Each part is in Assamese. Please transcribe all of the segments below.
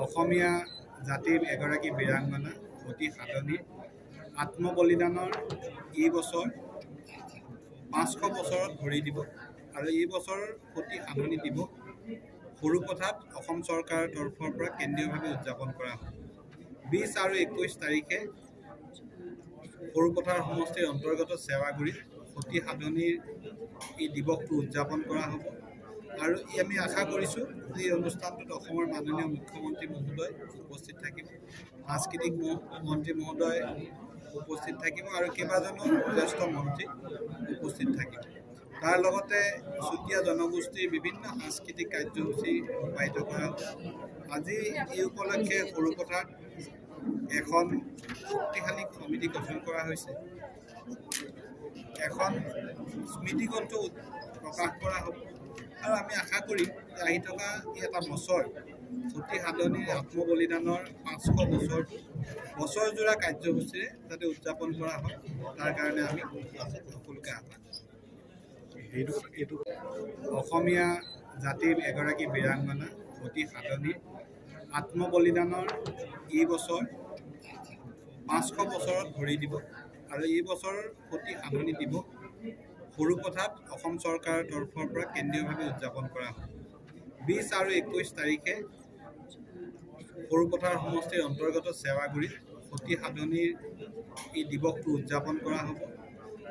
অসমীয়া জাতিৰ এগৰাকী বীৰাংগনা সতী সাধনীৰ আত্মবলিদানৰ এই বছৰ ৫০০ বছৰত ভৰি দিব আৰু এই বছৰ সতী সাধনী দিৱস সৰুপথাৰত অসম চৰকাৰৰ তৰফৰ পৰা কেন্দ্ৰীয়ভাৱে উদযাপন কৰা হ'ব। ২০ আৰু ২১ তাৰিখে সৰুপথাৰ সমষ্টিৰ অন্তৰ্গত চেৱাগুৰিত সতী সাধনীৰ এই দিৱসটো উদযাপন কৰা হ'ব আৰু আমি আশা কৰিছোঁ যে এই অনুষ্ঠানটোত অসমৰ মাননীয় মুখ্যমন্ত্ৰী মহোদয় উপস্থিত থাকিব, সাংস্কৃতিক মন্ত্ৰী মহোদয় উপস্থিত থাকিব আৰু কেইবাজনো জ্যেষ্ঠ মন্ত্ৰী উপস্থিত থাকিব। তাৰ লগতে চুতীয়া জনগোষ্ঠীৰ বিভিন্ন সাংস্কৃতিক কাৰ্যসূচী ৰূপায়িত কৰা হ'ব। আজি এই উপলক্ষে সৰুপথাৰত এখন শক্তিশালী সমিতি গঠন কৰা হৈছে। এখন স্মৃতিগ্ৰন্থ প্ৰকাশ কৰা হ'ব আৰু আমি আশা কৰিম যে আহি থকা এই এটা বছৰ সতী সাধনীৰ আত্মবলিদানৰ ৫০০ বছৰজোৰা কাৰ্যসূচীৰে যাতে উদযাপন কৰা হয়, তাৰ কাৰণে আমি সকলোকে আহ্বান জনাইছোঁ। অসমীয়া জাতিৰ এগৰাকী বীৰাংগনা সতী সাধনীৰ আত্মবলিদানৰ এই বছৰ ৫০০ বছৰত ভৰি দিব আৰু এই বছৰ সতী সাধনী দিৱস সৰুপথাৰত অসম চৰকাৰৰ তৰফৰ পৰা কেন্দ্ৰীয়ভাৱে উদযাপন কৰা হ'ব। ২০ আৰু ২১ তাৰিখে সৰুপথাৰ সমষ্টিৰ অন্তৰ্গত চেৱাগুৰিত সতী সাধনীৰ এই দিৱসটো উদযাপন কৰা হ'ব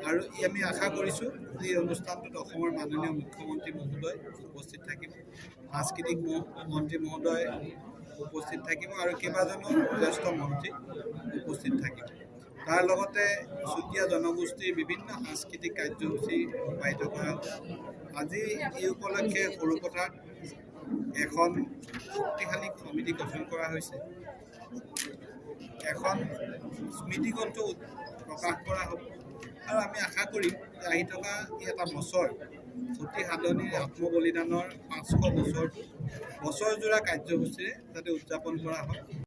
আৰু আমি আশা কৰিছোঁ যে এই অনুষ্ঠানটোত অসমৰ মাননীয় মুখ্যমন্ত্ৰী মহোদয় উপস্থিত থাকিব, সাংস্কৃতিক মন্ত্ৰী মহোদয় উপস্থিত থাকিব আৰু কেইবাজনো জ্যেষ্ঠ মন্ত্ৰী উপস্থিত থাকিব। তাৰ লগতে চুতীয়া জনগোষ্ঠীৰ বিভিন্ন সাংস্কৃতিক কাৰ্যসূচী ৰূপায়িত কৰা হ'ব। আজি এই উপলক্ষে সৰুপথাৰত এখন শক্তিশালী সমিতি গঠন কৰা হৈছে। এখন স্মৃতিগ্ৰন্থ প্ৰকাশ কৰা হ'ব আৰু আমি আশা কৰিম যে আহি থকা এই এটা বছৰ সতী সাধনীৰ আত্মবলিদানৰ ৫০০ বছৰজোৰা কাৰ্যসূচীৰে যাতে উদযাপন কৰা হয়।